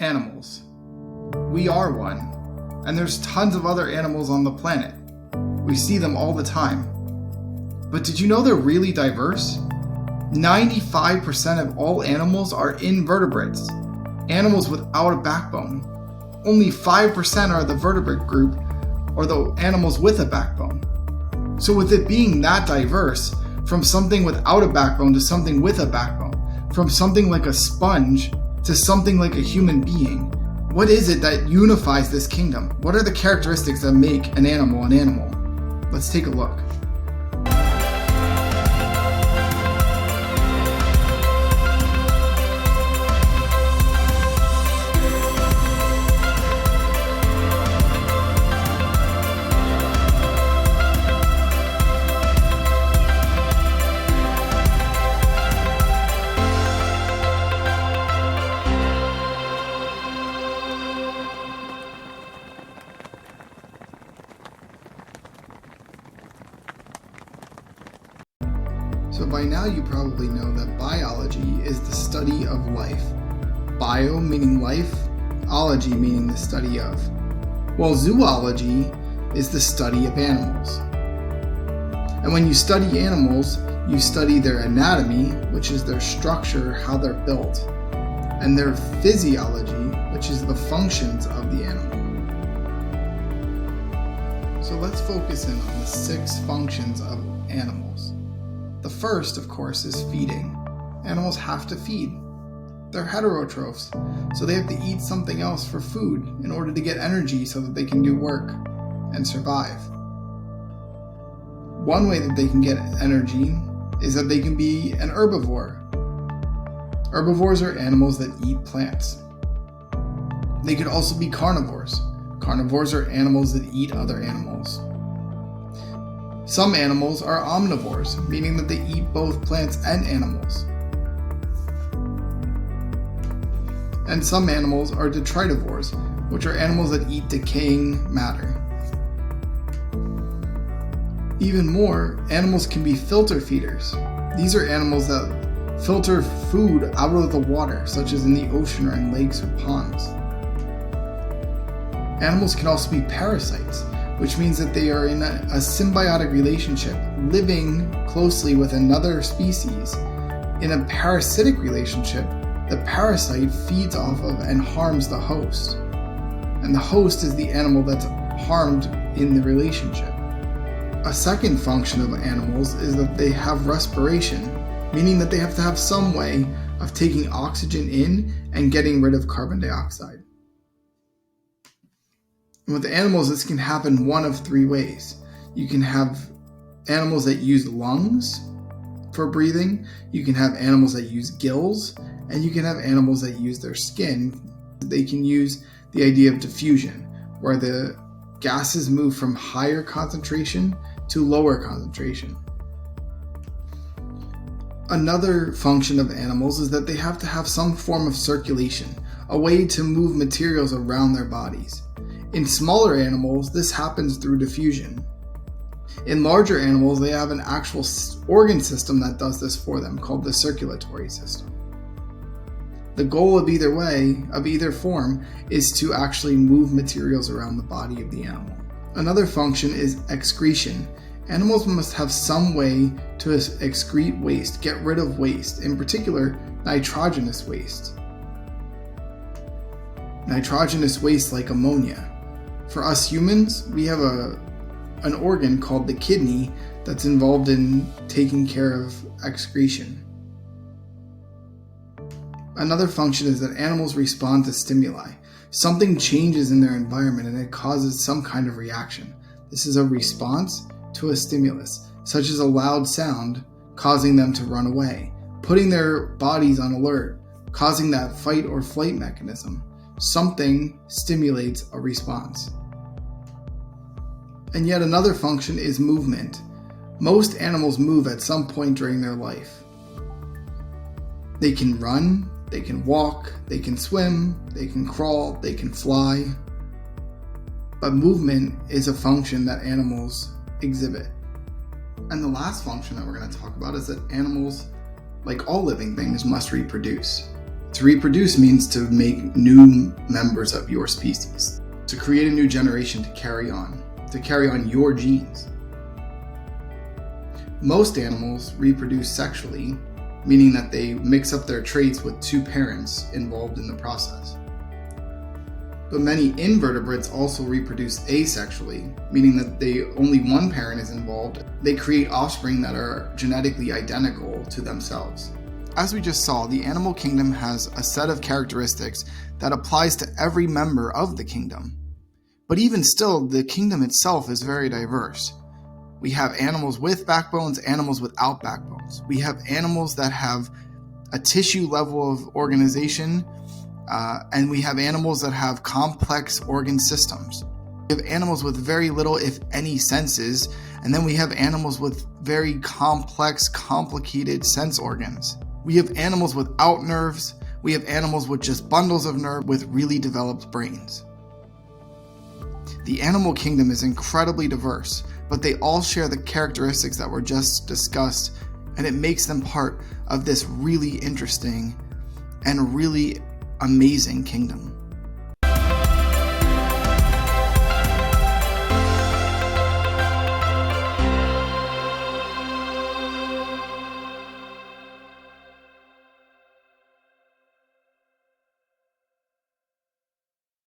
animals. We are one, and there's tons of other animals on the planet. We see them all the time. But did you know they're really diverse? 95% of all animals are invertebrates, animals without a backbone. Only 5% are the vertebrate group, or the animals with a backbone. So with it being that diverse, from something without a backbone to something with a backbone, from something like a sponge to something like a human being, what is it that unifies this kingdom? What are the characteristics that make an animal an animal? Let's take a look. So by now you probably know that biology is the study of life. Bio meaning life, ology meaning the study of. Well, zoology is the study of animals. And when you study animals, you study their anatomy, which is their structure, how they're built, and their physiology, which is the functions of the animal. So let's focus in on the 6 functions of animals. The first, of course, is feeding. Animals have to feed. They're heterotrophs, so they have to eat something else for food in order to get energy so that they can do work and survive. One way that they can get energy is that they can be an herbivore. Herbivores are animals that eat plants. They could also be carnivores. Carnivores are animals that eat other animals. Some animals are omnivores, meaning that they eat both plants and animals. And some animals are detritivores, which are animals that eat decaying matter. Even more, animals can be filter feeders. These are animals that filter food out of the water, such as in the ocean or in lakes or ponds. Animals can also be parasites, which means that they are in a symbiotic relationship, living closely with another species. In a parasitic relationship, the parasite feeds off of and harms the host. And the host is the animal that's harmed in the relationship. A second function of animals is that they have respiration, meaning that they have to have some way of taking oxygen in and getting rid of carbon dioxide. With animals, this can happen one of 3 ways. You can have animals that use lungs for breathing, you can have animals that use gills, and you can have animals that use their skin. They can use the idea of diffusion, where the gases move from higher concentration to lower concentration. Another function of animals is that they have to have some form of circulation, a way to move materials around their bodies. In smaller animals, this happens through diffusion. In larger animals, they have an actual organ system that does this for them, called the circulatory system. The goal of either form, is to actually move materials around the body of the animal. Another function is excretion. Animals must have some way to excrete waste, get rid of waste, in particular, nitrogenous waste. Nitrogenous waste like ammonia. For us humans, we have an organ called the kidney that's involved in taking care of excretion. Another function is that animals respond to stimuli. Something changes in their environment and it causes some kind of reaction. This is a response to a stimulus, such as a loud sound causing them to run away, putting their bodies on alert, causing that fight or flight mechanism. Something stimulates a response. And yet another function is movement. Most animals move at some point during their life. They can run, they can walk, they can swim, they can crawl, they can fly. But movement is a function that animals exhibit. And the last function that we're going to talk about is that animals, like all living things, must reproduce. To reproduce means to make new members of your species, to create a new generation to carry on your genes. Most animals reproduce sexually, meaning that they mix up their traits with two parents involved in the process. But many invertebrates also reproduce asexually, meaning that only one parent is involved. They create offspring that are genetically identical to themselves. As we just saw, the animal kingdom has a set of characteristics that applies to every member of the kingdom. But even still, the kingdom itself is very diverse. We have animals with backbones, animals without backbones. We have animals that have a tissue level of organization, and we have animals that have complex organ systems. We have animals with very little, if any, senses, and then we have animals with very complex, complicated sense organs. We have animals without nerves. We have animals with just bundles of nerve with really developed brains. The animal kingdom is incredibly diverse, but they all share the characteristics that were just discussed, and it makes them part of this really interesting and really amazing kingdom.